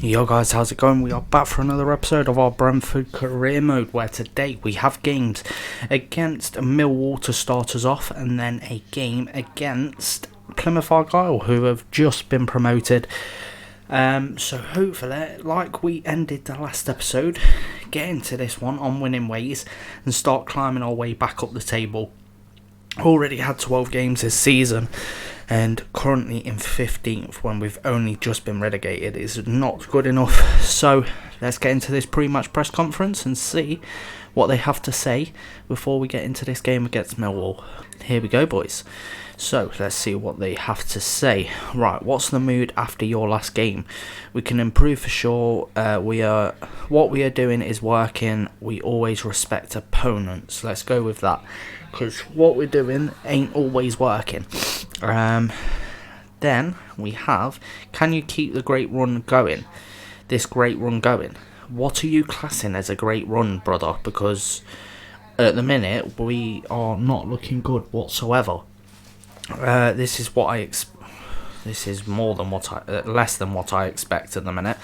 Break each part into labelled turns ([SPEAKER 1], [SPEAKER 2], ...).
[SPEAKER 1] Yo guys, how's it going? We are back for another episode of our Brentford career mode, where today we have games against Millwall to start us off, and then a game against Plymouth Argyle, who have just been promoted. So hopefully, like we ended the last episode, get into this one on winning ways and start climbing our way back up the table. Already had 12 games this season and currently in 15th when we've only just been relegated is not good enough. So let's get into this pre-match press conference and see what they have to say before we get into this game against Millwall. Here we go, boys. So let's see what they have to say. Right, what's the mood after your last game? We can improve for sure. What we are doing is working. We always respect opponents. Let's go with that, because what we're doing ain't always working. Then we have, can you keep the great run going? This great run going. What are you classing as a great run, brother? Because at the minute we are not looking good whatsoever. This is more than less than what I expect at the minute.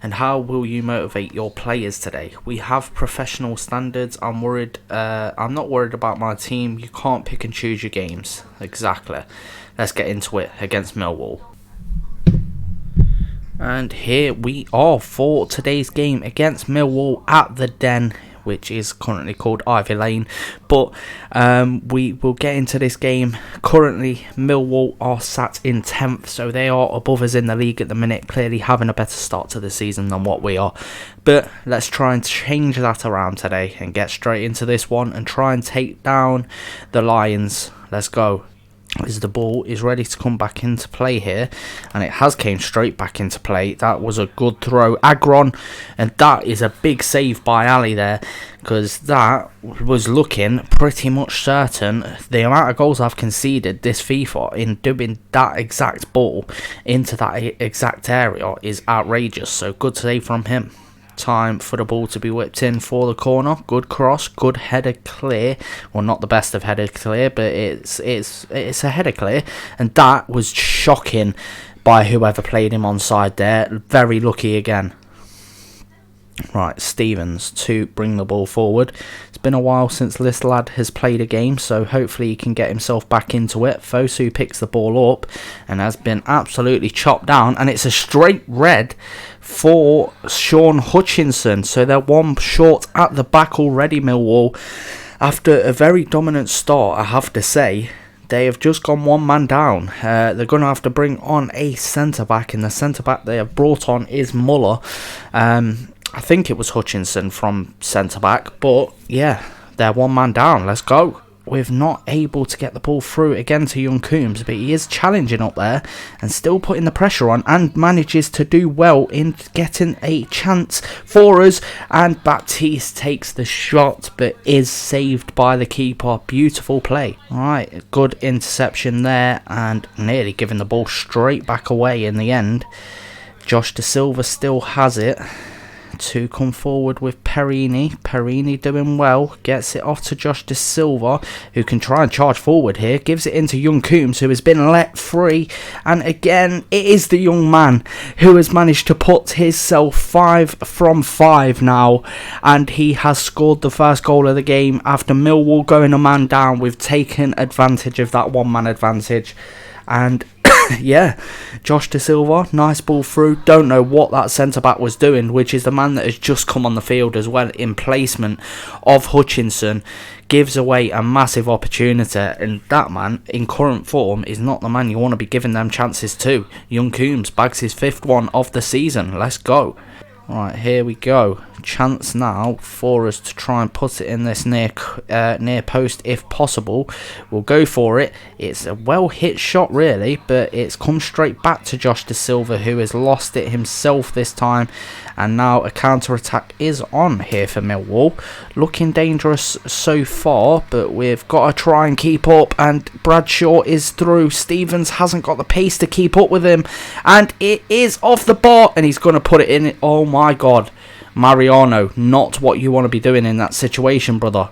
[SPEAKER 1] And how will you motivate your players today? We have professional standards. I'm not worried about my team. You can't pick and choose your games. Exactly. Let's get into it against Millwall. And here we are for today's game against Millwall at the Den, which is currently called Ivy Lane. But we will get into this game. Currently, Millwall are sat in 10th, so they are above us in the league at the minute, clearly having a better start to the season than what we are. But let's try and change that around today and get straight into this one and try and take down the Lions. Let's go. As the ball is ready to come back into play here, and it has came straight back into play. That was a good throw, Agron, and that is a big save by Ali there, because that was looking pretty much certain. The amount of goals I've conceded this FIFA in dubbing that exact ball into that exact area is outrageous, so good save from him. Time for the ball to be whipped in for the corner. Good cross, good header clear. Well, not the best of header clear, but it's a header clear, and that was shocking by whoever played him onside there. Very lucky again. Right, Stevens to bring the ball forward. It's been a while since this lad has played a game, so hopefully he can get himself back into it. Fosu picks the ball up and has been absolutely chopped down, and it's a straight red for Sean Hutchinson. So they're one short at the back already, Millwall. After a very dominant start, I have to say, they have just gone one man down. They're going to have to bring on a centre-back, and the centre-back they have brought on is Muller. I think it was Hutchinson from centre-back, but yeah, they're one man down. Let's go. We're not able to get the ball through again to young Coombs, but he is challenging up there and still putting the pressure on, and manages to do well in getting a chance for us. And Baptiste takes the shot, but is saved by the keeper. Beautiful play. Alright, good interception there, and nearly giving the ball straight back away in the end. Josh Da Silva still has it to come forward with Perini. Perini doing well, gets it off to Josh Da Silva, who can try and charge forward here, gives it into young Coombs, who has been let free, and again it is the young man who has managed to put himself 5 from 5 now, and he has scored the first goal of the game. After Millwall going a man down, we've taken advantage of that one man advantage, and yeah, Josh Da Silva, nice ball through. Don't know what that centre-back was doing, which is the man that has just come on the field as well in placement of Hutchinson. Gives away a massive opportunity, and that man in current form is not the man you want to be giving them chances to. Young Coombs bags his 5th one of the season. Let's go. Right, here we go. Chance now for us to try and put it in this near post if possible. We'll go for it. It's a well hit shot really, but it's come straight back to Josh Da Silva, who has lost it himself this time, and now a counter attack is on here for Millwall. Looking dangerous so far, but we've got to try and keep up, and Bradshaw is through. Stevens hasn't got the pace to keep up with him, and it is off the bar, and he's going to put it in. Oh my god, Mariano, not what you want to be doing in that situation, brother.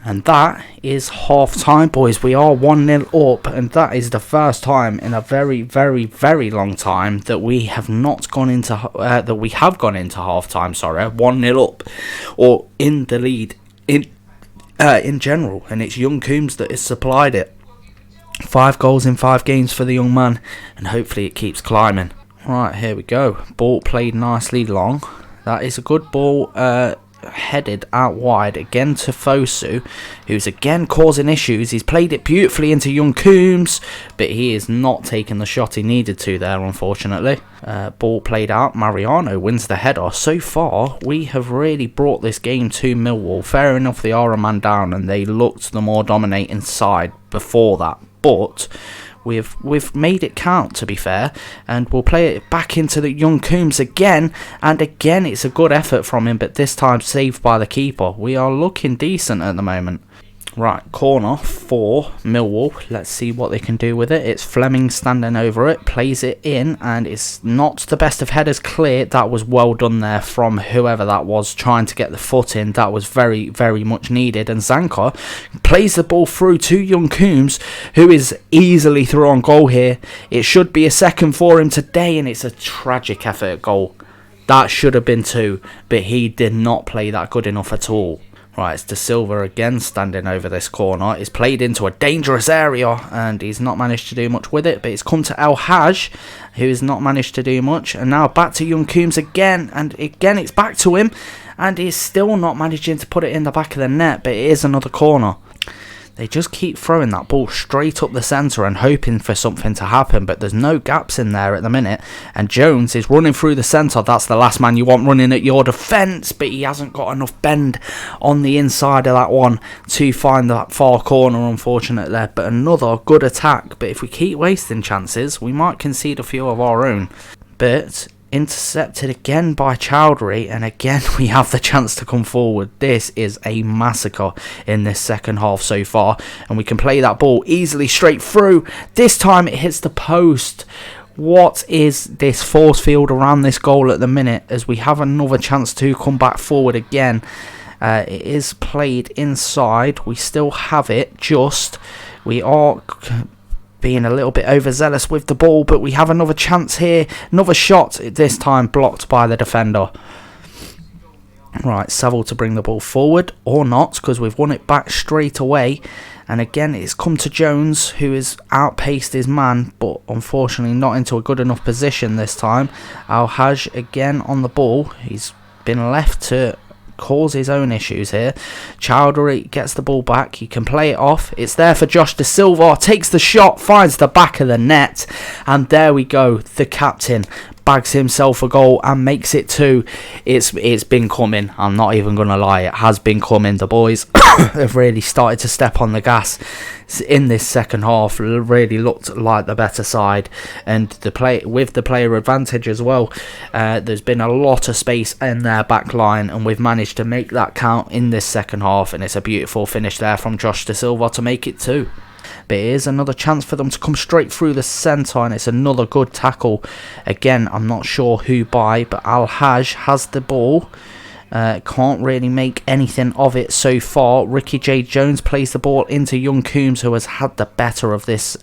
[SPEAKER 1] And that is half time, boys. We are 1-0 up, and that is the first time in a very, very, very long time that we have not gone into half time. Sorry, 1-0 up or in the lead in general, and it's young Coombs that has supplied it. 5 goals in 5 games for the young man, and hopefully it keeps climbing. Right, here we go. Ball played nicely long. That is a good ball. Headed out wide again to Fosu, who's again causing issues. He's played it beautifully into young Coombs, but he is not taking the shot he needed to there, unfortunately. Ball played out. Mariano wins the header. So far, we have really brought this game to Millwall. Fair enough, they are a man down, and they looked the more dominating side before that, but we've made it count, to be fair, and we'll play it back into the young Coombs again, and again it's a good effort from him, but this time saved by the keeper. We are looking decent at the moment. Right, corner for Millwall. Let's see what they can do with it. It's Fleming standing over it, plays it in, and it's not the best of headers clear. That was well done there from whoever that was trying to get the foot in. That was very, very much needed. And Zanka plays the ball through to young Coombs, who is easily through on goal here. It should be a second for him today, and it's a tragic effort goal. That should have been 2, but he did not play that good enough at all. Right, it's De Silva again standing over this corner. It's played into a dangerous area, and he's not managed to do much with it, but it's come to El Haj, who has not managed to do much, and now back to young Coombs again, and again it's back to him, and he's still not managing to put it in the back of the net, but it is another corner. They just keep throwing that ball straight up the centre and hoping for something to happen, but there's no gaps in there at the minute, and Jones is running through the centre. That's the last man you want running at your defence, but he hasn't got enough bend on the inside of that one to find that far corner, unfortunately. But another good attack, but if we keep wasting chances, we might concede a few of our own. But intercepted again by Chowdhury, and again we have the chance to come forward. This is a massacre in this second half so far, and we can play that ball easily straight through. This time it hits the post. What is this force field around this goal at the minute, as we have another chance to come back forward again. It is played inside. We still have it, just we are being a little bit overzealous with the ball, but we have another chance here. Another shot, this time blocked by the defender. Right, Saville to bring the ball forward, or not, because we've won it back straight away. And again, it's come to Jones, who has outpaced his man, but unfortunately not into a good enough position this time. Al Haj again on the ball. He's been left to cause his own issues here. Chowdhury gets the ball back. He can play it off. It's there for Josh De Silva. Takes the shot, finds the back of the net, and there we go. The captain bags himself a goal and makes it 2. It's been coming. I'm not even gonna lie. It has been coming. The boys have really started to step on the gas in this second half. Really looked like the better side, and the player advantage as well. There's been a lot of space in their back line, and we've managed to make that count in this second half, and it's a beautiful finish there from Josh De Silva to make it 2. But it is another chance for them to come straight through the centre, and it's another good tackle. Again, I'm not sure who by, but Al Haj has the ball. Can't really make anything of it so far. Ricky J. Jones plays the ball into young Coombs, who has had the better of these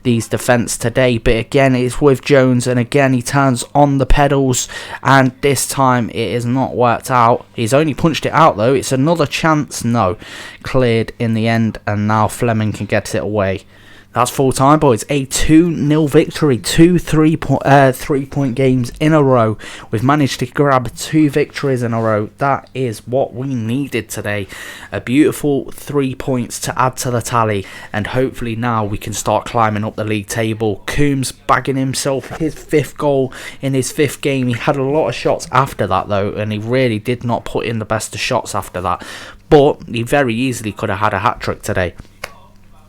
[SPEAKER 1] defence today. But again, it's with Jones, and again he turns on the pedals, and this time it is not worked out. He's only punched it out though. It's another chance. No, cleared in the end, and now Fleming can get it away. That's full time, boys. A 2-0 victory. 2 3-point games in a row. We've managed to grab 2 victories in a row. That is what we needed today. A beautiful 3 points to add to the tally. And hopefully now we can start climbing up the league table. Coombs bagging himself his 5th goal in his 5th game. He had a lot of shots after that though, and he really did not put in the best of shots after that. But he very easily could have had a hat-trick today.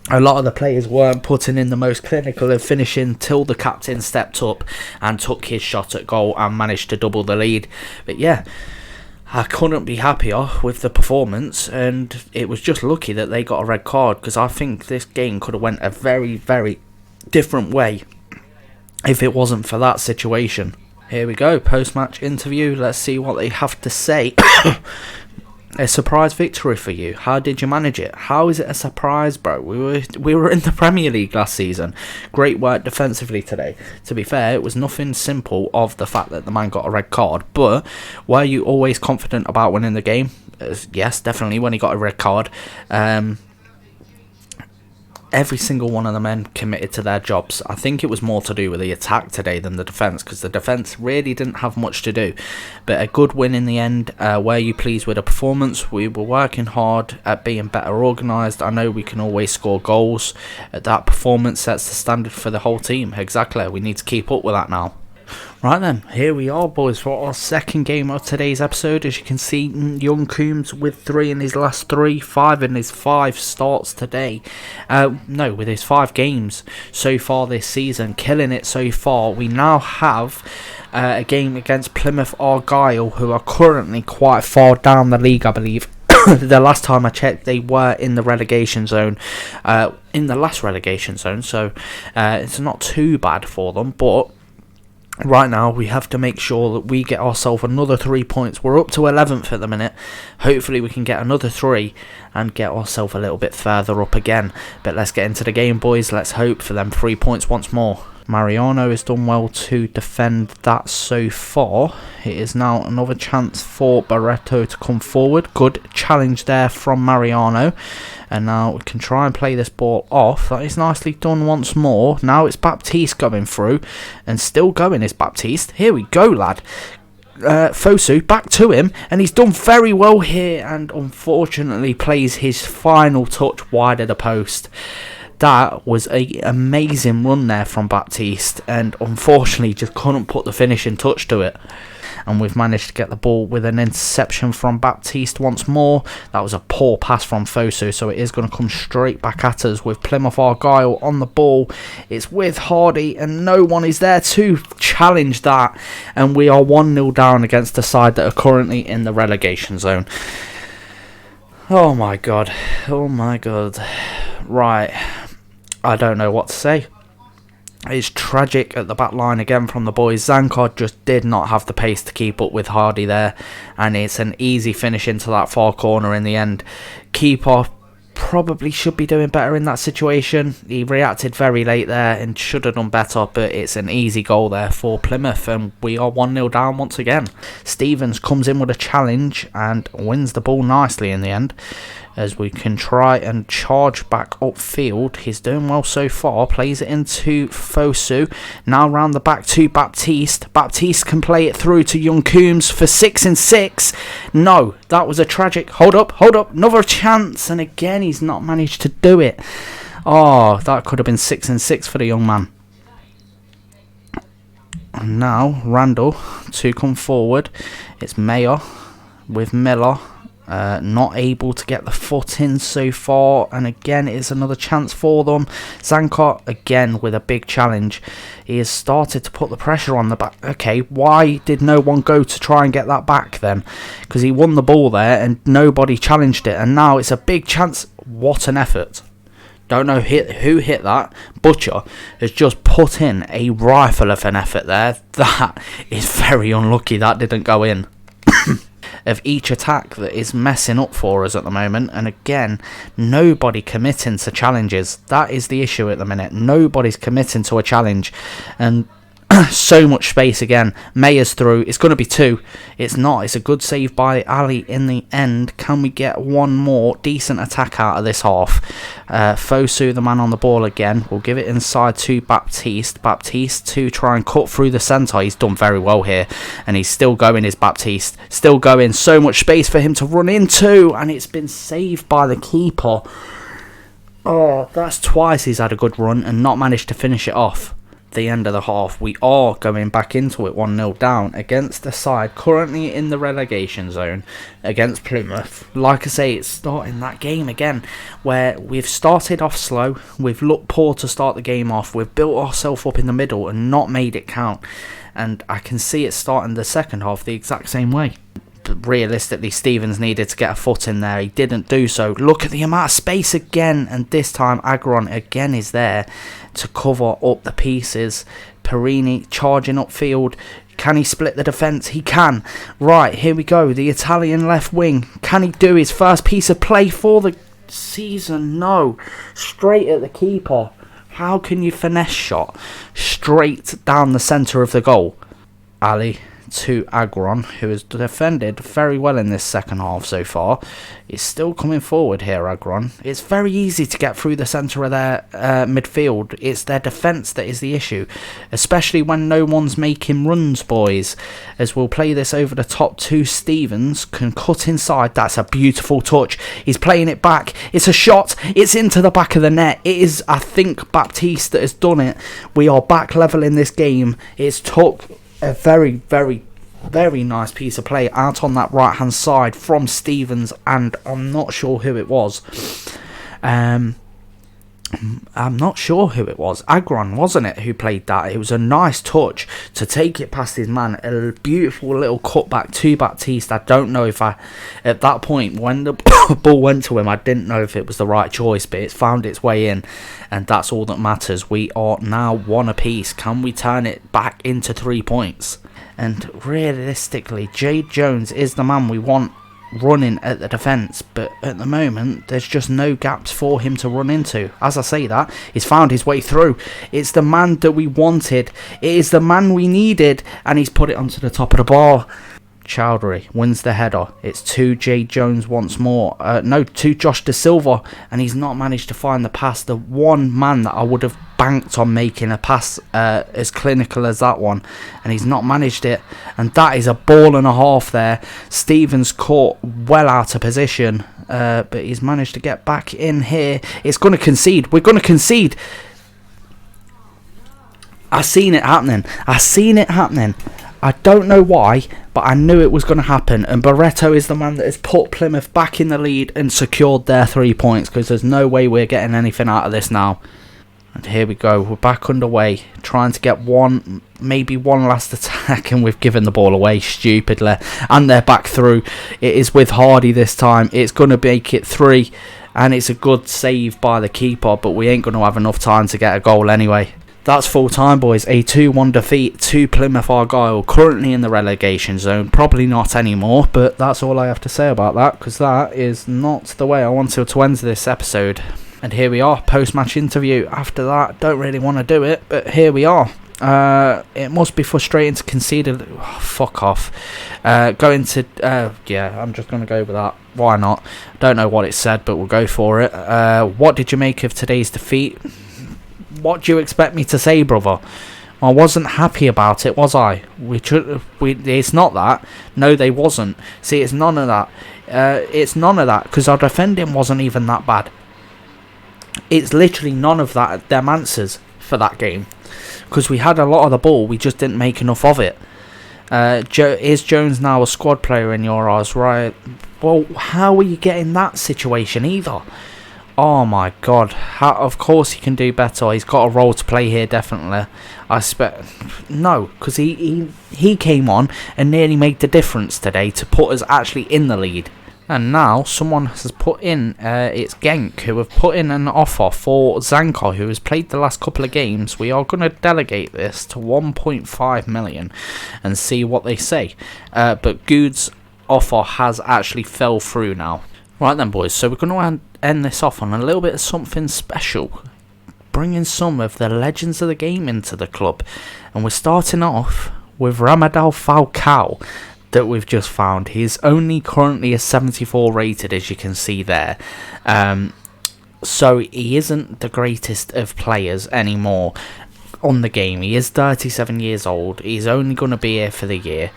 [SPEAKER 1] A lot of the players weren't putting in the most clinical of finishing till the captain stepped up and took his shot at goal and managed to double the lead. But yeah, I couldn't be happier with the performance, and it was just lucky that they got a red card, because I think this game could have went a very, very different way if it wasn't for that situation. Here we go, post-match interview. Let's see what they have to say. A surprise victory for you. How did you manage it? How is it a surprise, bro? We were in the Premier League last season. Great work defensively today. To be fair, it was nothing simple of the fact that the man got a red card. But were you always confident about winning the game? Yes, definitely when he got a red card. Every single one of the men committed to their jobs. I think it was more to do with the attack today than the defence, because the defence really didn't have much to do. But a good win in the end. Were you pleased with the performance? We were working hard at being better organised. I know we can always score goals. That performance sets the standard for the whole team. Exactly. We need to keep up with that now. Right then, here we are, boys, for our second game of today's episode. As you can see, young Coombs with 3 in his last 3, 5 in his 5 starts today. No, with his 5 games so far this season, killing it so far. We now have a game against Plymouth Argyle, who are currently quite far down the league, I believe. The last time I checked, they were in the relegation zone, in the last relegation zone, so it's not too bad for them, but right now, we have to make sure that we get ourselves another 3 points. We're up to 11th at the minute. Hopefully, we can get another 3 and get ourselves a little bit further up again. But let's get into the game, boys. Let's hope for them 3 points once more. Mariano has done well to defend that so far. It is now another chance for Barreto to come forward. Good challenge there from Mariano. And now we can try and play this ball off. That is nicely done once more. Now it's Baptiste going through. And still going is Baptiste. Here we go, lad. Fosu back to him. And he's done very well here. And unfortunately plays his final touch wide of the post. That was an amazing run there from Baptiste, and unfortunately just couldn't put the finishing touch to it. And we've managed to get the ball with an interception from Baptiste once more. That was a poor pass from Fosu, so it is going to come straight back at us with Plymouth Argyle on the ball. It's with Hardy, and no one is there to challenge that. And we are 1-0 down against the side that are currently in the relegation zone. Oh my god. Oh my god. Right. I don't know what to say. It's tragic at the back line again from the boys. Zankard just did not have the pace to keep up with Hardy there. And it's an easy finish into that far corner in the end. Keeper probably should be doing better in that situation. He reacted very late there and should have done better. But it's an easy goal there for Plymouth. And we are 1-0 down once again. Stevens comes in with a challenge and wins the ball nicely in the end. As we can try and charge back upfield. He's doing well so far. Plays it into Fosu. Now round the back to Baptiste. Baptiste can play it through to young Coombs for 6 and 6. No, that was a tragic. Hold up. Another chance. And again, he's not managed to do it. Oh, that could have been 6 and 6 for the young man. And now, Randall to come forward. It's Mayer with Miller. Not able to get the foot in so far, and again it is another chance for them. Zankot again with a big challenge. He has started to put the pressure on the back. Okay, why did no one go to try and get that back then? Because he won the ball there and nobody challenged it, and now it's a big chance. What an effort. Don't know who hit that. Butcher has just put in a rifle of an effort there. That is very unlucky that didn't go in. Of each attack that is messing up for us at the moment, and again nobody committing to challenges. That is the issue at the minute. Nobody's committing to a challenge, and so much space again. Mayer's through. It's going to be 2. It's not. It's a good save by Ali in the end. Can we get one more decent attack out of this half? Fosu, the man on the ball again, will give it inside to Baptiste. Baptiste to try and cut through the centre. He's done very well here, and he's still going, is Baptiste. Still going. So much space for him to run into, and it's been saved by the keeper. Oh, that's twice he's had a good run and not managed to finish it off. The end of the half, we are going back into it 1-0 down against the side currently in the relegation zone against Plymouth. Like I say, it's starting that game again where we've started off slow, we've looked poor to start the game off, we've built ourselves up in the middle and not made it count, and I can see it starting the second half the exact same way. Realistically, Stevens needed to get a foot in there. He didn't do so. Look at the amount of space again, and this time Agron again is there to cover up the pieces. Perini charging upfield, Can he split the defence? He can. Right, here we go. The Italian left wing. Can he do his first piece of play for the season? No. Straight at the keeper. How can you finesse shot straight down the centre of the goal? Ali to Agron, who has defended very well in this second half so far. He's still coming forward here, Agron. It's very easy to get through the centre of their midfield. It's their defence that is the issue, especially when no one's making runs, boys. As we'll play this over the top to Stevens, can cut inside. That's a beautiful touch. He's playing it back. It's a shot. It's into the back of the net. It is, I think, Baptiste that has done it. We are back level in this game. It's took a very, very, very nice piece of play out on that right hand side from Stevens, and I'm not sure who it was. I'm not sure who it was. Agron, wasn't it, who played that? It was a nice touch to take it past his man. A beautiful little cutback to Baptiste. I don't know if at that point when the ball went to him, I didn't know if it was the right choice, but it's found its way in, and that's all that matters. We are now one apiece. Can we turn it back into 3 points? And realistically, Jade Jones is the man we want running at the defence, but at the moment there's just no gaps for him to run into. As I say that, he's found his way through. It's the man that we wanted, it is the man we needed, and he's put it onto the top of the bar. Chowdhury wins the header. It's to Jade Jones once more. To Josh Da Silva, and he's not managed to find the pass. The one man that I would have banked on making a pass as clinical as that one, and he's not managed it. And that is a ball and a half there. Stevens caught well out of position, but he's managed to get back in here. It's going to concede. We're going to concede. I seen it happening. I don't know why, but I knew it was going to happen, and Barreto is the man that has put Plymouth back in the lead and secured their 3 points, because there's no way we're getting anything out of this now. And here we go, we're back underway, trying to get maybe one last attack, and we've given the ball away stupidly, and they're back through. It is with Hardy this time. It's going to make it 3, and it's a good save by the keeper, but we ain't going to have enough time to get a goal anyway. That's full time, boys. A 2-1 defeat to Plymouth Argyle, currently in the relegation zone. Probably not anymore, but that's all I have to say about that, because that is not the way I wanted to end this episode. And here we are, post-match interview. After that, don't really want to do it, but here we are. It must be frustrating to concede fuck off. I'm just going to go with that. Why not? Don't know what it said, but we'll go for it. What did you make of today's defeat? What do you expect me to say, brother? I wasn't happy about it, was I? It's not that. No, they wasn't. See, it's none of that. Because our defending wasn't even that bad. It's literally none of that. Them answers for that game, because we had a lot of the ball, we just didn't make enough of it. Is Jones now a squad player in your eyes? Right. Well, how are you getting that situation either? Oh my god, of course he can do better. He's got a role to play here, definitely. No, because he came on and nearly made the difference today to put us actually in the lead. And now someone has put in, it's Genk, who have put in an offer for Zanko, who has played the last couple of games. We are going to delegate this to 1.5 million and see what they say. But Good's offer has actually fell through now. Right then, boys, so we're going to end this off on a little bit of something special, bringing some of the legends of the game into the club, and we're starting off with Ramadal Falcao that we've just found. He's only currently a 74 rated, as you can see there, so he isn't the greatest of players anymore on the game. He is 37 years old. He's only going to be here for the year,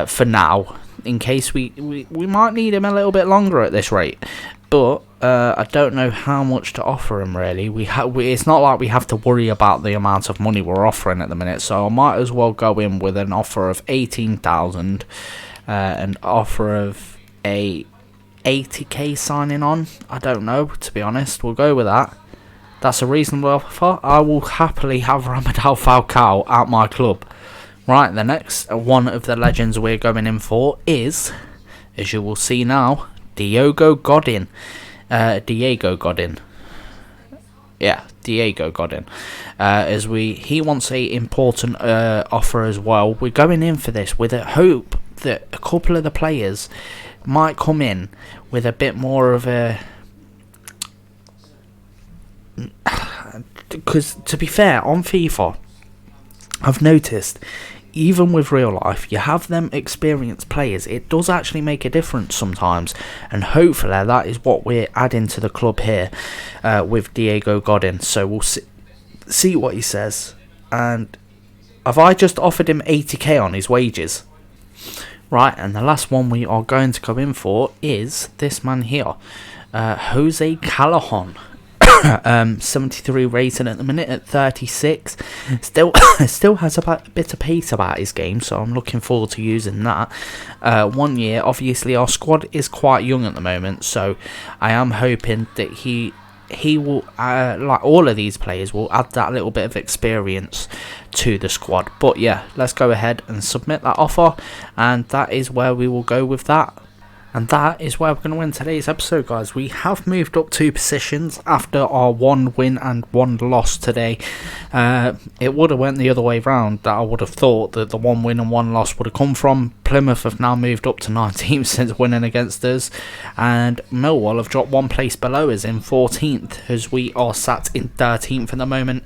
[SPEAKER 1] for now, in case we might need him a little bit longer at this rate. But I don't know how much to offer him, really. It's not like we have to worry about the amount of money we're offering at the minute, so I might as well go in with an offer of 18,000, an offer of a 80k signing on. I don't know, to be honest. We'll go with that. That's a reasonable offer. I will happily have Ramadal Falcao at my club. Right, the next one of the legends we're going in for is, as you will see now, Diego Godin. Yeah, Diego Godin, as he wants a important offer as well. We're going in for this with a hope that a couple of the players might come in with a bit more of a, because to be fair, on FIFA I've noticed, even with real life, you have them experienced players, it does actually make a difference sometimes, and hopefully that is what we're adding to the club here with Diego Godin. So we'll see what he says. And have I just offered him 80k on his wages? Right, and the last one we are going to go in for is this man here, Jose Callahan. 73 rating at the minute at 36. Still has a bit of pace about his game, so I'm looking forward to using that. 1 year. Obviously our squad is quite young at the moment, so I am hoping that he will, like all of these players, will add that little bit of experience to the squad. But yeah, let's go ahead and submit that offer, and that is where we will go with that. And that is where we're going to win today's episode, guys. We have moved up 2 positions after our 1 win and 1 loss today. It would have went the other way round, that I would have thought that the 1 win and 1 loss would have come from. Plymouth have now moved up to 19th since winning against us, and Millwall have dropped 1 place below us in 14th, as we are sat in 13th at the moment.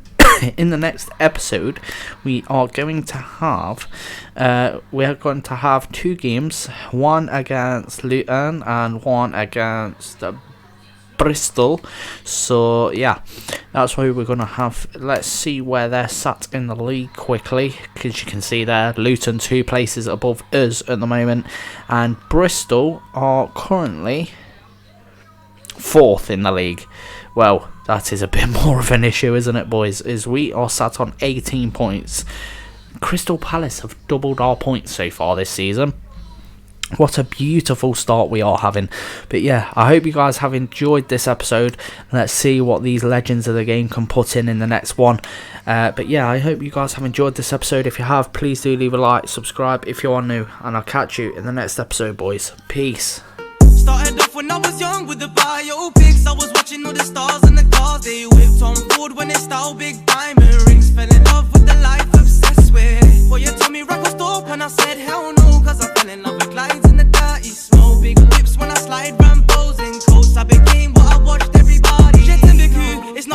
[SPEAKER 1] In the next episode, we are going to have 2 games, one against Luton and one against Bristol. So yeah, that's why we're going to have. Let's see where they're sat in the league quickly, because you can see there, Luton 2 places above us at the moment, and Bristol are currently 4th in the league. Well, that is a bit more of an issue, isn't it, boys? As we are sat on 18 points. Crystal Palace have doubled our points so far this season. What a beautiful start we are having. But yeah, I hope you guys have enjoyed this episode. Let's see what these legends of the game can put in the next one. But yeah, I hope you guys have enjoyed this episode. If you have, please do leave a like, subscribe if you are new, and I'll catch you in the next episode, boys. Peace.
[SPEAKER 2] Started off when I was young with the biopics. I was watching all the stars and the cars they whipped on board when they style big diamond.